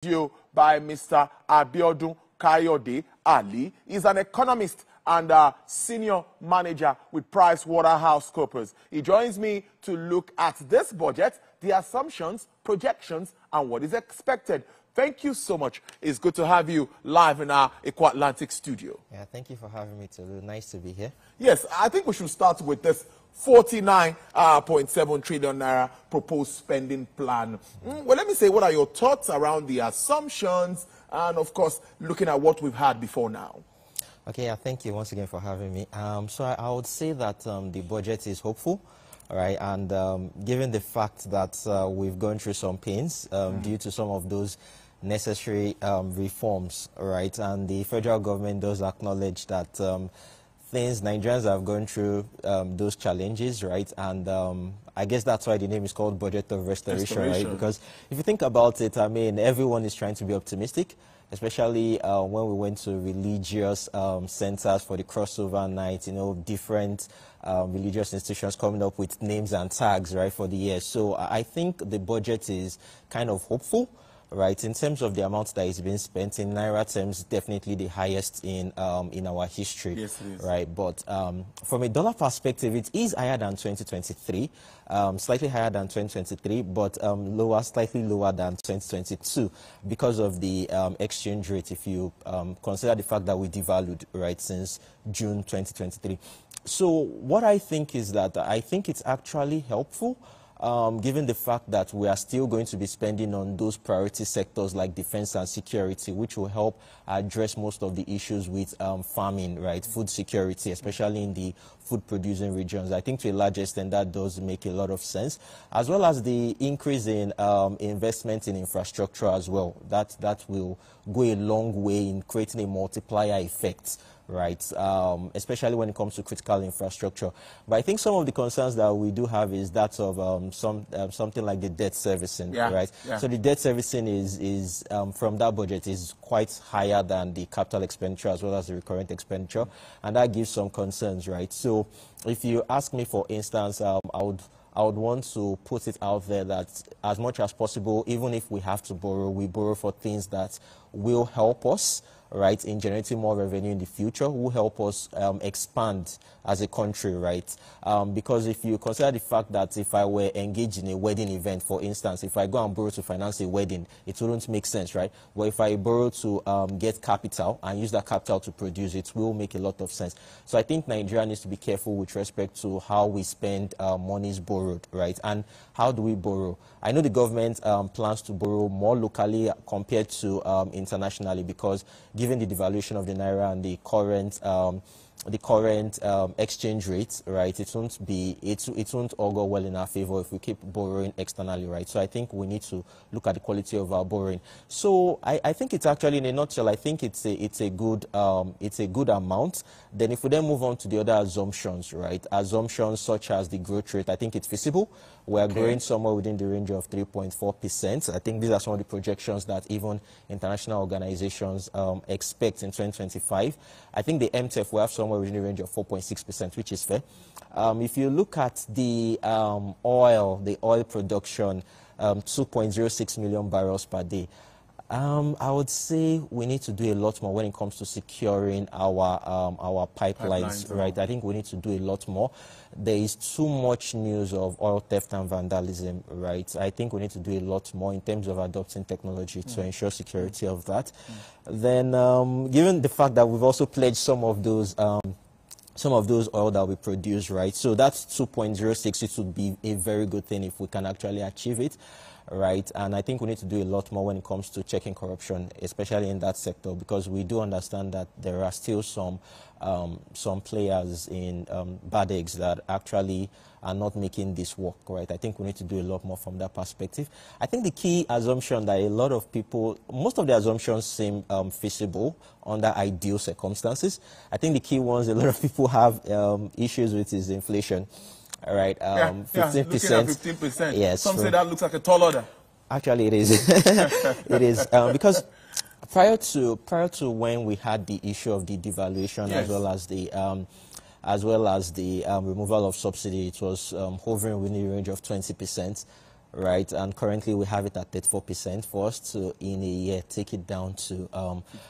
Studio by Mr. Abiodun Kayode Ali. He's an economist and a senior manager with PricewaterhouseCoopers. He joins me to look at this budget, the assumptions, projections, and what is expected. Thank you so much. It's good to have you live in our Eco Atlantic studio. Yeah, thank you for having me, Tolu. Nice to be here. Yes, I think we should start with this 49.7 trillion naira proposed spending plan. Well, let me say, what are your thoughts around the assumptions and, of course, looking at what we've had before now? Okay, yeah, thank you once again for having me. So I would say that the budget is hopeful, all right, and given the fact that we've gone through some pains due to some of those necessary reforms, all right, and the federal government does acknowledge that Nigerians have gone through those challenges, right? And I guess that's why the name is called Budget of Restoration, right? Because if you think about it, I mean, everyone is trying to be optimistic, especially when we went to religious centers for the crossover night, you know, different religious institutions coming up with names and tags, right, for the year. So I think the budget is kind of hopeful. Right, in terms of the amount that is being spent in Naira terms, definitely the highest in our history. Yes, it is. Right, but from a dollar perspective, it is higher than 2023, slightly higher than 2023, but slightly lower than 2022 because of the exchange rate. If you consider the fact that we devalued right since June 2023, so what I think is that I think it's actually helpful. Given the fact that we are still going to be spending on those priority sectors like defense and security, which will help address most of the issues with farming, right, food security, especially in the food-producing regions. I think to a large extent that does make a lot of sense, as well as the increase in investment in infrastructure as well. That will go a long way in creating a multiplier effect, right, especially when it comes to critical infrastructure. But I think some of the concerns that we do have is that of something like the debt servicing, right? Yeah. So the debt servicing is from that budget is quite higher than the capital expenditure as well as the recurrent expenditure, and that gives some concerns, right? So if you ask me, for instance, I would want to put it out there that as much as possible, even if we have to borrow, we borrow for things that will help us, right, in generating more revenue in the future, will help us expand as a country, right? Because if you consider the fact that if I were engaged in a wedding event, for instance, if I go and borrow to finance a wedding, it wouldn't make sense, right? But if I borrow to get capital and use that capital to produce, it will make a lot of sense. So I think Nigeria needs to be careful with respect to how we spend monies borrowed, right? And how do we borrow? I know the government plans to borrow more locally compared to internationally, because given the devaluation of the Naira and the current exchange rate, right, it won't augur well in our favor if we keep borrowing externally, right? So I think we need to look at the quality of our borrowing. So I think it's actually, in a nutshell, I think it's a good amount. Then if we then move on to the other assumptions, right, assumptions such as the growth rate, I think it's feasible. We are growing somewhere within the range of 3.4%. I think these are some of the projections that even international organizations expect in 2025. I think the MTF will have somewhere within the range of 4.6%, which is fair. If you look at the oil production, 2.06 million barrels per day. I would say we need to do a lot more when it comes to securing our pipelines, right? I think we need to do a lot more. There is too much news of oil theft and vandalism, right? I think we need to do a lot more in terms of adopting technology to ensure security of that. Then, given the fact that we've also pledged some of those oil that we produce, right? So that's 2.06. It would be a very good thing if we can actually achieve it, right? And I think we need to do a lot more when it comes to checking corruption, especially in that sector, because we do understand that there are still some players in bad eggs that actually are not making this work, right? I think we need to do a lot more from that perspective. I think the key assumption that a lot of people, most of the assumptions seem feasible under ideal circumstances. I think the key ones a lot of people have issues with is inflation. All right, 15%. 15%. Yes. Some say that looks like a tall order. Actually, it is. It is because prior to when we had the issue of the devaluation, as well as the removal of subsidy, it was hovering within the range of 20%. right? And currently we have it at 34%. For us to, in a year, take it down to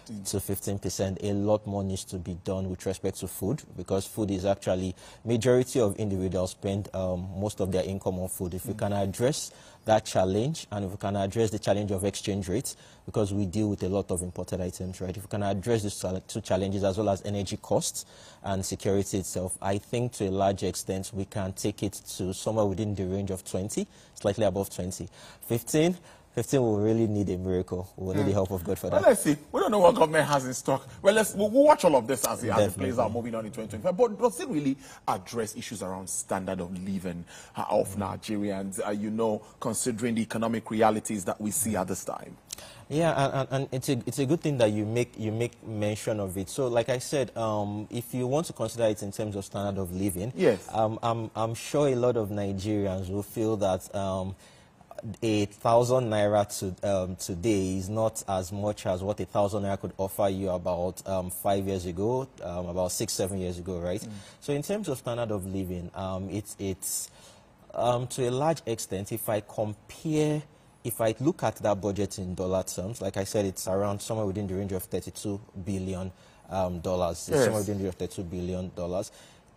15%, a lot more needs to be done with respect to food, because food is actually, majority of individuals spend most of their income on food. If we can address that challenge, and if we can address the challenge of exchange rates, because we deal with a lot of imported items, right? If we can address these two challenges, as well as energy costs and security itself, I think to a large extent we can take it to somewhere within the range of 20, slightly above 20. 15 will really need a miracle. We'll need the help of God for that. Well, let's see. We don't know what government has in stock. Well, we'll watch all of this as it plays out moving on in 2025. But does it really address issues around standard of living of Nigerians, considering the economic realities that we see at this time? Yeah, and it's a good thing that you make mention of it. So, like I said, if you want to consider it in terms of standard of living, yes, I'm sure a lot of Nigerians will feel that 1,000 naira today is not as much as what 1,000 naira could offer you about 5 years ago, about 6-7 years ago, right? So in terms of standard of living, it's to a large extent, if I look at that budget in dollar terms, like I said, it's around somewhere within the range of $32 billion. Yes. Somewhere within the range of $32 billion.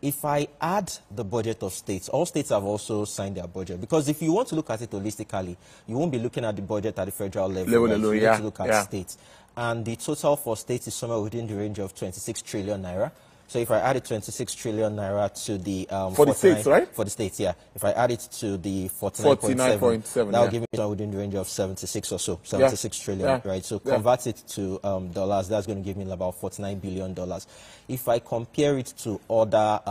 If I add the budget of states, all states have also signed their budget. Because if you want to look at it holistically, you won't be looking at the budget at the federal level. You need to look at states. And the total for states is somewhere within the range of 26 trillion naira. So if I added 26 trillion naira to the... for the states, right? For the states, yeah. If I add it to the 49.7, that will give me somewhere within the range of 76 or so, 76 trillion, right? So convert it to dollars, that's going to give me about $49 billion. If I compare it to other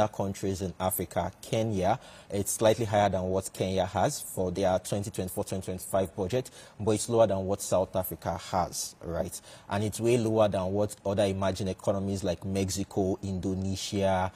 countries in Africa, Kenya, it's slightly higher than what Kenya has for their 2024-2025 budget, but it's lower than what South Africa has, right? And it's way lower than what other emerging economies like Mexico, Indonesia,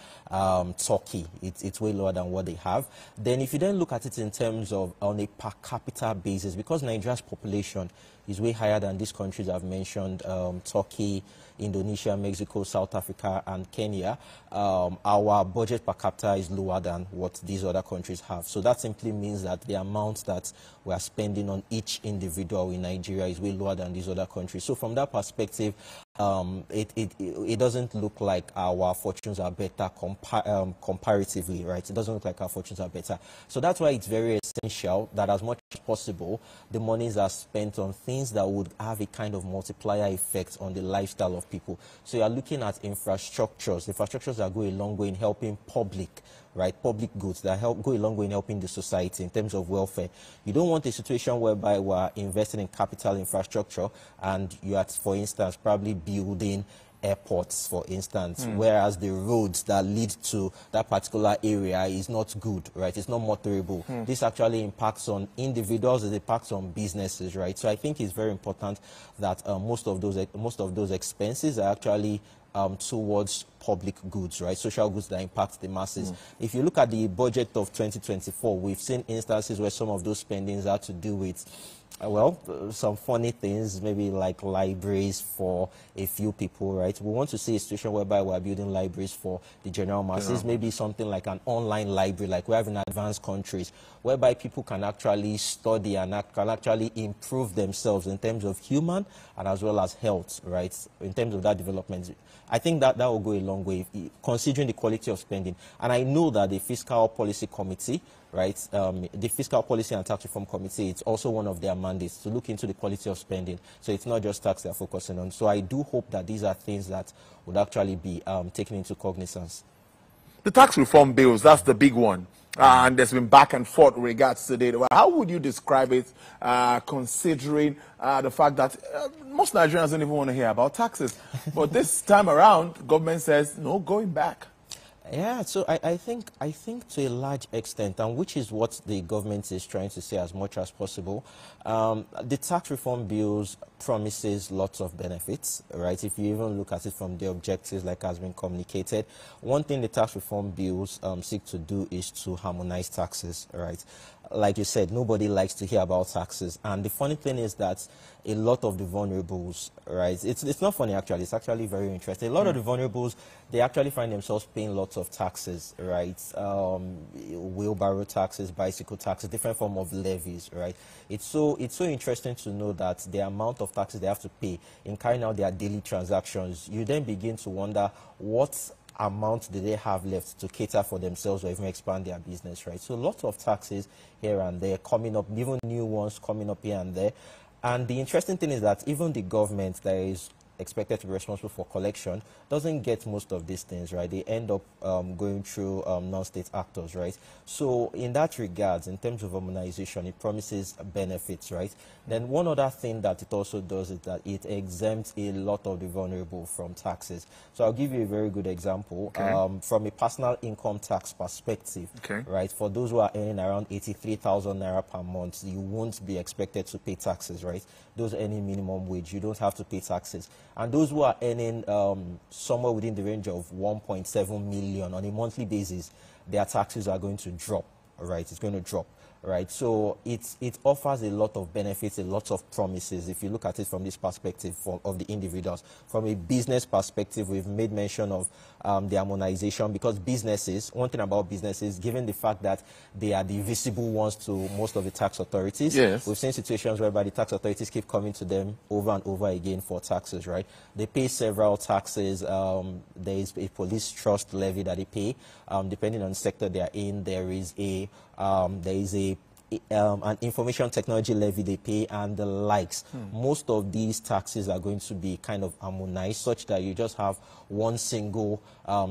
Turkey, it's way lower than what they have. Then if you then look at it in terms of on a per capita basis, because Nigeria's population is way higher than these countries I've mentioned, Turkey, Indonesia, Mexico, South Africa, and Kenya, our budget per capita is lower than what these other countries have. So that simply means that the amount that we are spending on each individual in Nigeria is way lower than these other countries. So from that perspective, it doesn't look like our fortunes are better comparatively, right? It doesn't look like our fortunes are better. So that's why it's very essential that as much as possible, the monies are spent on things that would have a kind of multiplier effect on the lifestyle of people. So you are looking at infrastructures that go a long way in helping public goods that go a long way in helping the society in terms of welfare. You don't want a situation whereby we're investing in capital infrastructure and you are, for instance, probably building airports, for instance, whereas the roads that lead to that particular area is not good, right? It's not motorable. This actually impacts on individuals, it impacts on businesses, right? So I think it's very important that most of those expenses are actually towards public goods, right? Social goods that impact the masses. If you look at the budget of 2024, we've seen instances where some of those spendings are to do with some funny things, maybe like libraries for a few people, right? We want to see a situation whereby we're building libraries for the general masses, maybe something like an online library, like we have in advanced countries, whereby people can actually study and can actually improve themselves in terms of human and as well as health, right? In terms of that development. I think that will go a long way, considering the quality of spending. And I know that the Fiscal Policy Committee, right, the Fiscal Policy and Tax Reform Committee, it's also one of their mandates to look into the quality of spending. So it's not just tax they're focusing on. So I do hope that these are things that would actually be taken into cognizance. The tax reform bills, that's the big one. And there's been back and forth regards to it. How would you describe it, considering the fact that most Nigerians don't even want to hear about taxes? But this time around, government says, no going back. Yeah, so I think to a large extent, and which is what the government is trying to say as much as possible, the tax reform bills promises lots of benefits, right? If you even look at it from the objectives like has been communicated, one thing the tax reform bills seek to do is to harmonize taxes, right? like you said, nobody likes to hear about taxes. And the funny thing is that a lot of the vulnerables, right, it's not funny actually, it's actually very interesting. A lot of the vulnerables, they actually find themselves paying lots of taxes, right? Wheelbarrow taxes, bicycle taxes, different form of levies, right? It's so interesting to know that the amount of taxes they have to pay in carrying out their daily transactions. You then begin to wonder what amount do they have left to cater for themselves or even expand their business, right? So lots of taxes here and there coming up, even new ones coming up here and there. And the interesting thing is that even the government that is expected to be responsible for collection doesn't get most of these things, right? They end up going through non-state actors, right? So in that regards, in terms of harmonization, it promises benefits, right? Then one other thing that it also does is that it exempts a lot of the vulnerable from taxes. So I'll give you a very good example. From a personal income tax perspective, right? For those who are earning around 83,000 naira per month, you won't be expected to pay taxes, right? Those earning minimum wage, you don't have to pay taxes. And those who are earning somewhere within the range of 1.7 million on a monthly basis, their taxes are going to drop, right? It's going to drop, right? So it offers a lot of benefits, a lot of promises, if you look at it from this perspective of the individuals. From a business perspective, we've made mention of the harmonization, because businesses, one thing about businesses, given the fact that they are the visible ones to most of the tax authorities, we've seen situations whereby the tax authorities keep coming to them over and over again for taxes, right? They pay several taxes. There is a police trust levy that they pay. Depending on the sector they are in, there is an information technology levy they pay and the likes. Most of these taxes are going to be kind of harmonized, such that you just have one single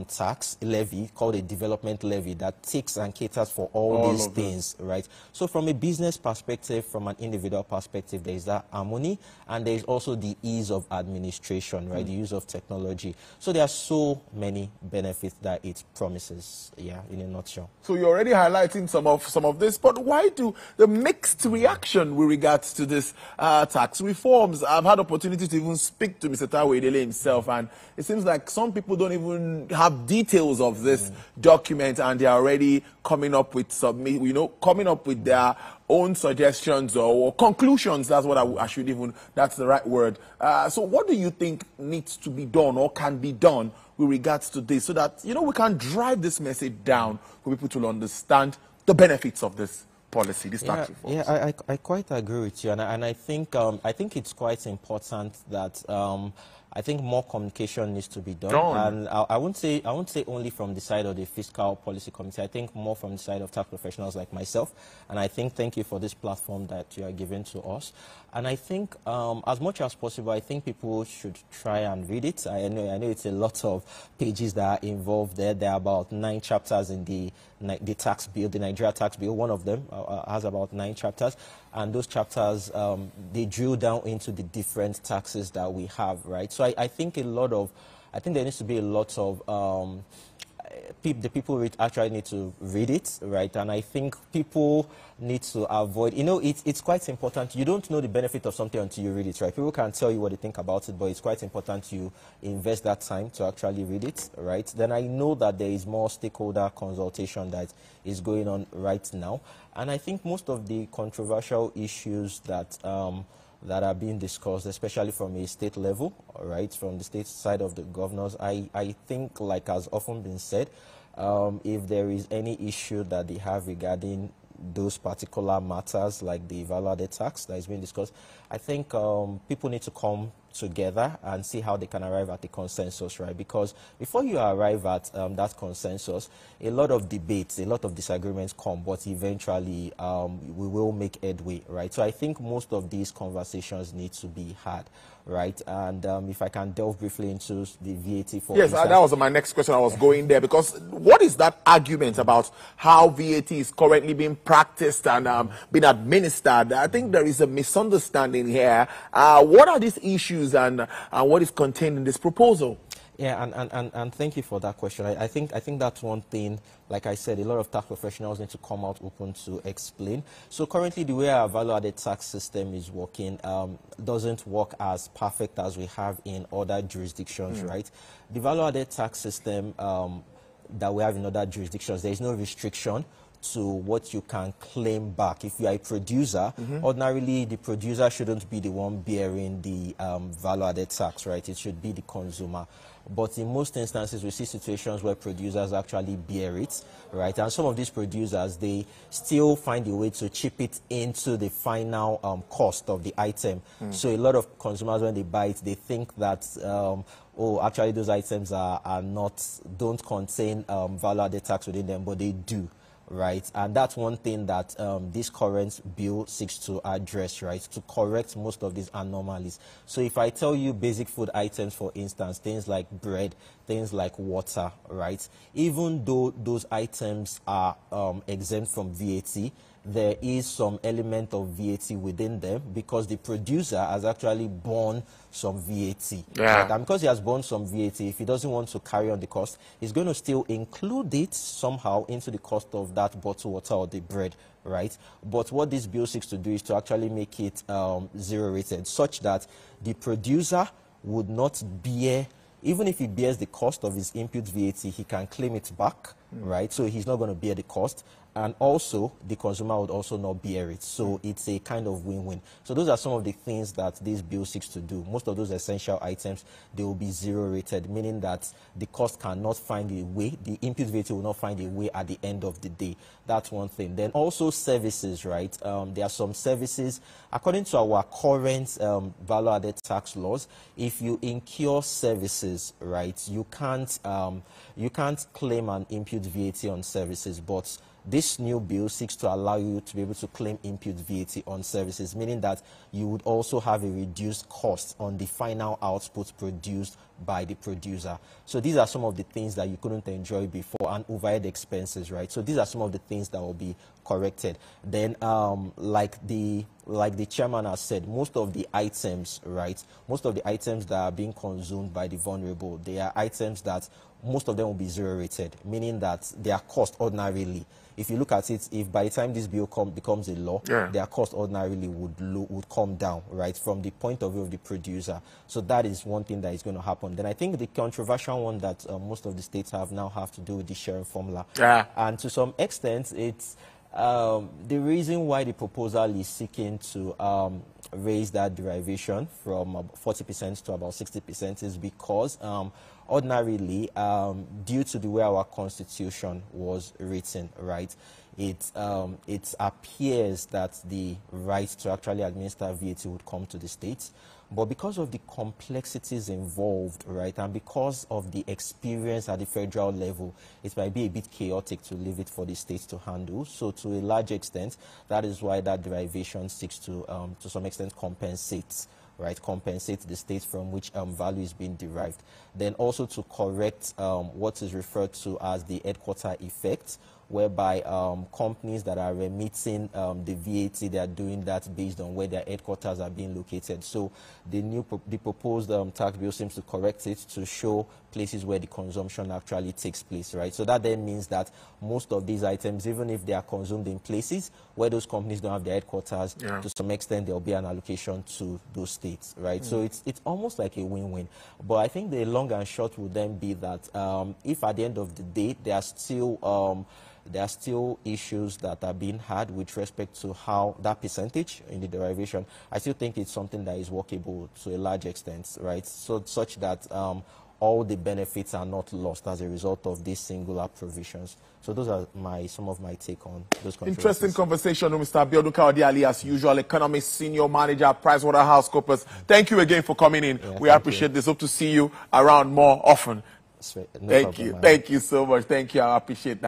tax levy called a development levy that takes and caters for all these things, right? So from a business perspective, from an individual perspective, there is that harmony, and there is also the ease of administration, right? The use of technology. So there are so many benefits that it promises, yeah, in a nutshell. So you're already highlighting some of this, but why do the mixed reaction with regards to this tax reforms? I've had opportunity to even speak to Mr. Kayode himself, and it seems like some people don't even have details of this document, and they're already coming up with coming up with their own suggestions or conclusions. That's what I should even, that's the right word. So what do you think needs to be done or can be done with regards to this, so that, we can drive this message down for people to understand the benefits of this policy, this tax reform? Yeah, I quite agree with you, and I think it's quite important that I think more communication needs to be done. And I won't say only from the side of the Fiscal Policy Committee. I think more from the side of tax professionals like myself. And I think, thank you for this platform that you are giving to us. And I think as much as possible, I think people should try and read it. I know it's a lot of pages that are involved there. There are about 9 chapters in the tax bill, the Nigeria tax bill. One of them has about 9 chapters. And those chapters, they drill down into the different taxes that we have, right? So I think there needs to be a lot of the people actually need to read it, right? And I think people need to avoid, it's quite important. You don't know the benefit of something until you read it, right? People can tell you what they think about it, but it's quite important you invest that time to actually read it, right? Then I know that there is more stakeholder consultation that is going on right now. And I think most of the controversial issues that are being discussed, especially from a state level, right, from the state side of the governors, I think, like has often been said, if there is any issue that they have regarding those particular matters, like the value-added tax that is being discussed, I think people need to come together and see how they can arrive at a consensus, right? Because before you arrive at that consensus, a lot of debates, a lot of disagreements come, but eventually we will make headway, right? So I think most of these conversations need to be had, right? And if I can delve briefly into the VAT for instance, that was my next question. I was going there, because what is that argument about how VAT is currently being practiced and being administered? I think there is a misunderstanding here. What are these issues and what is contained in this proposal? Yeah, and thank you for that question. I think that's one thing, like I said, a lot of tax professionals need to come out open to explain. So currently the way our value-added tax system is working doesn't work as perfect as we have in other jurisdictions, right? The value-added tax system that we have in other jurisdictions, there is no restriction to what you can claim back. If you are a producer, ordinarily the producer shouldn't be the one bearing the value-added tax, right? It should be the consumer. But in most instances, we see situations where producers actually bear it, right? And some of these producers, they still find a way to chip it into the final cost of the item. So a lot of consumers, when they buy it, they think that oh, actually those items don't contain value-added tax within them, but they do, right? And that's one thing that this current bill seeks to address, right? To correct most of these anomalies. So if I tell you basic food items, for instance, things like bread, things like water, right? Even though those items are exempt from VAT, there is some element of VAT within them because the producer has actually borne some VAT. Yeah. Right? And because he has borne some VAT, if he doesn't want to carry on the cost, he's going to still include it somehow into the cost of that bottled water or the bread, right? But what this bill seeks to do is to actually make it zero-rated, such that the producer would not bear, even if he bears the cost of his input VAT, he can claim it back, right? So he's not going to bear the cost. And also, the consumer would also not bear it. So it's a kind of win-win. So those are some of the things that this bill seeks to do. Most of those essential items, they will be zero-rated, meaning that the cost cannot find a way, the input VAT will not find a way at the end of the day. That's one thing. Then also services, right? There are some services, according to our current value-added tax laws, if you incur services, right, you can't claim an input VAT on services, but this new bill seeks to allow you to be able to claim input VAT on services, meaning that you would also have a reduced cost on the final output produced by the producer. So these are some of the things that you couldn't enjoy before, and overhead expenses, right? So these are some of the things that will be corrected. Then, like the chairman has said, most of the items, right? Most of the items that are being consumed by the vulnerable, they are items that most of them will be zero-rated, meaning that their cost ordinarily, if you look at it, if by the time this bill becomes a law, their cost ordinarily would come down, right, from the point of view of the producer. So that is one thing that is going to happen. Then I think the controversial one that most of the states have to do with the sharing formula. Yeah. And to some extent, it's the reason why the proposal is seeking to raise that derivation from 40% to about 60% is because ordinarily, due to the way our constitution was written, right, it appears that the right to actually administer VAT would come to the states. But because of the complexities involved, right, and because of the experience at the federal level, it might be a bit chaotic to leave it for the states to handle. So to a large extent, that is why that derivation seeks to some extent compensate the states from which value is being derived. Then also to correct what is referred to as the headquarter effect, whereby companies that are remitting the VAT, they are doing that based on where their headquarters are being located. So the proposed tax bill seems to correct it to show places where the consumption actually takes place, right? So that then means that most of these items, even if they are consumed in places where those companies don't have their headquarters, to some extent there will be an allocation to those states, right? So it's almost like a win-win. But I think the long and short would then be that if at the end of the day there are still issues that are being had with respect to how that percentage in the derivation, I still think it's something that is workable to a large extent, right? So such that all the benefits are not lost as a result of these singular provisions. So those are some of my take on those controversies. Interesting conversation with Mr. Abiodun Kayode Ali, as usual, economist, senior manager at PricewaterhouseCoopers. Thank you again for coming in. Yeah, we appreciate this. Hope to see you around more often. No Thank you so much. Thank you. I appreciate that.